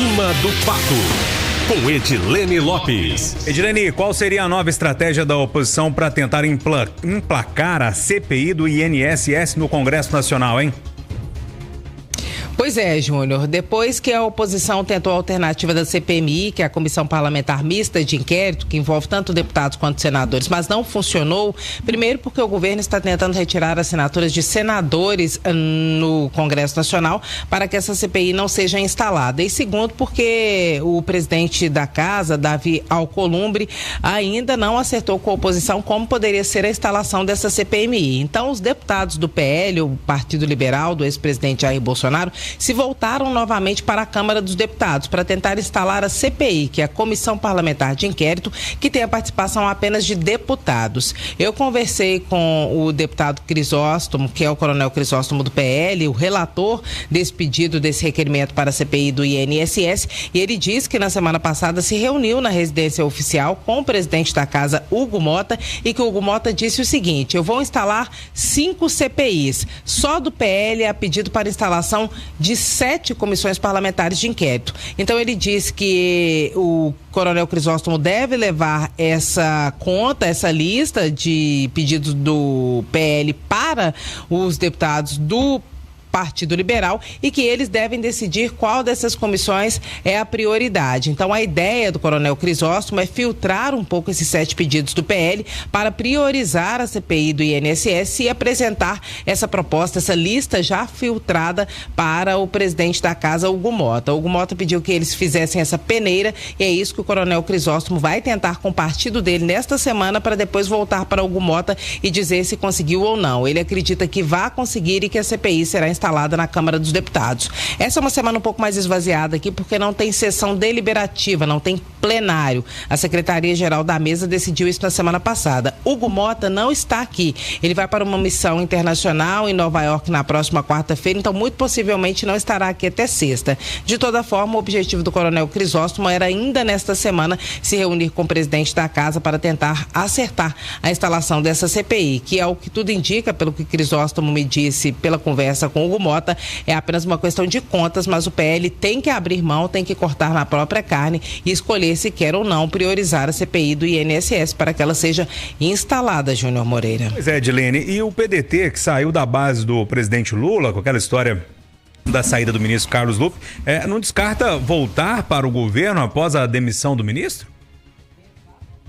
cima do fato, com Edilene Lopes. Edilene, qual seria a nova estratégia da oposição para tentar emplacar a CPI do INSS no Congresso Nacional, hein? Pois é, Júnior, depois que a oposição tentou a alternativa da CPMI, que é a Comissão Parlamentar Mista de Inquérito, que envolve tanto deputados quanto senadores, mas não funcionou, primeiro porque o governo está tentando retirar assinaturas de senadores no Congresso Nacional para que essa CPI não seja instalada, e segundo porque o presidente da casa, Davi Alcolumbre, ainda não acertou com a oposição como poderia ser a instalação dessa CPMI. Então, os deputados do PL, o Partido Liberal, do ex-presidente Jair Bolsonaro, se voltaram novamente para a Câmara dos Deputados para tentar instalar a CPI, que é a Comissão Parlamentar de Inquérito, que tem a participação apenas de deputados. Eu conversei com o deputado Crisóstomo, que é o coronel Crisóstomo do PL, o relator desse pedido, desse requerimento para a CPI do INSS, e ele disse que na semana passada se reuniu na residência oficial com o presidente da casa, Hugo Mota, e que o Hugo Mota disse o seguinte: eu vou instalar 5 CPIs, só do PL há pedido para instalação de 7 comissões parlamentares de inquérito. Então ele disse que o coronel Crisóstomo deve levar essa conta, essa lista de pedidos do PL para os deputados do Partido Liberal e que eles devem decidir qual dessas comissões é a prioridade. Então, a ideia do coronel Crisóstomo é filtrar um pouco esses 7 pedidos do PL para priorizar a CPI do INSS e apresentar essa proposta, essa lista já filtrada para o presidente da casa, Hugo Mota. O Hugo Mota pediu que eles fizessem essa peneira e é isso que o coronel Crisóstomo vai tentar com o partido dele nesta semana para depois voltar para Hugo Mota e dizer se conseguiu ou não. Ele acredita que vai conseguir e que a CPI será instalada na Câmara dos Deputados. Essa é uma semana um pouco mais esvaziada aqui porque não tem sessão deliberativa, não tem plenário. A Secretaria-Geral da Mesa decidiu isso na semana passada. Hugo Mota não está aqui. Ele vai para uma missão internacional em Nova York na próxima quarta-feira, então muito possivelmente não estará aqui até sexta. De toda forma, o objetivo do coronel Crisóstomo era ainda nesta semana se reunir com o presidente da casa para tentar acertar a instalação dessa CPI, que é o que tudo indica, pelo que Crisóstomo me disse pela conversa com o Hugo Mota, é apenas uma questão de contas, mas o PL tem que abrir mão, tem que cortar na própria carne e escolher se quer ou não priorizar a CPI do INSS para que ela seja instalada, Júnior Moreira. Pois é, Edilene, e o PDT, que saiu da base do presidente Lula, com aquela história da saída do ministro Carlos Lupe, não descarta voltar para o governo após a demissão do ministro?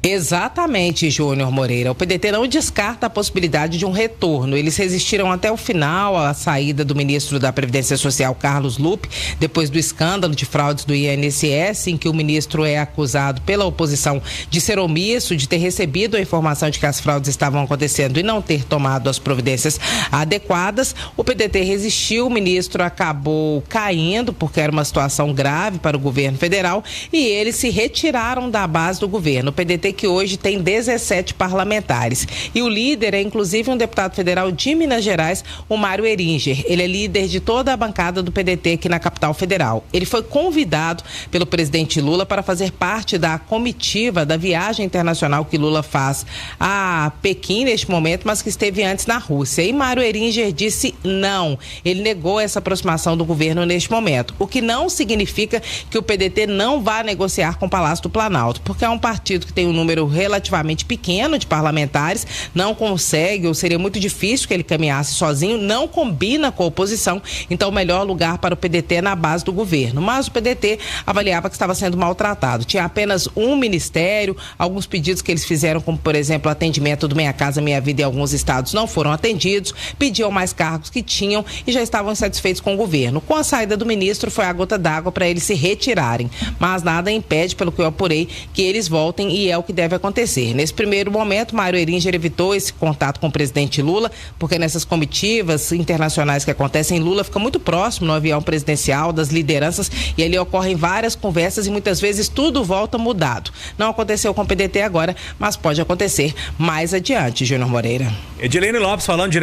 Exatamente, Júnior Moreira. O PDT não descarta a possibilidade de um retorno. Eles resistiram até o final à saída do ministro da Previdência Social, Carlos Lupe, depois do escândalo de fraudes do INSS, em que o ministro é acusado pela oposição de ser omisso, de ter recebido a informação de que as fraudes estavam acontecendo e não ter tomado as providências adequadas. O PDT resistiu, o ministro acabou caindo, porque era uma situação grave para o governo federal, e eles se retiraram da base do governo. O PDT que hoje tem 17 parlamentares. E o líder é inclusive um deputado federal de Minas Gerais, o Mário Eringer. Ele é líder de toda a bancada do PDT aqui na capital federal. Ele foi convidado pelo presidente Lula para fazer parte da comitiva da viagem internacional que Lula faz a Pequim neste momento, mas que esteve antes na Rússia. E Mário Eringer disse não. Ele negou essa aproximação do governo neste momento, o que não significa que o PDT não vá negociar com o Palácio do Planalto, porque é um partido que tem um número relativamente pequeno de parlamentares, não consegue, ou seria muito difícil que ele caminhasse sozinho, não combina com a oposição, então o melhor lugar para o PDT é na base do governo. Mas o PDT avaliava que estava sendo maltratado. Tinha apenas um ministério, alguns pedidos que eles fizeram, como por exemplo o atendimento do Minha Casa Minha Vida em alguns estados, não foram atendidos, pediam mais cargos que tinham e já estavam insatisfeitos com o governo. Com a saída do ministro foi a gota d'água para eles se retirarem, mas nada impede, pelo que eu apurei, que eles voltem e é o que deve acontecer. Nesse primeiro momento, Mário Eringer evitou esse contato com o presidente Lula, porque nessas comitivas internacionais que acontecem, Lula fica muito próximo no avião presidencial, das lideranças, e ali ocorrem várias conversas e muitas vezes tudo volta mudado. Não aconteceu com o PDT agora, mas pode acontecer mais adiante, Júnior Moreira. Edilene Lopes falando direto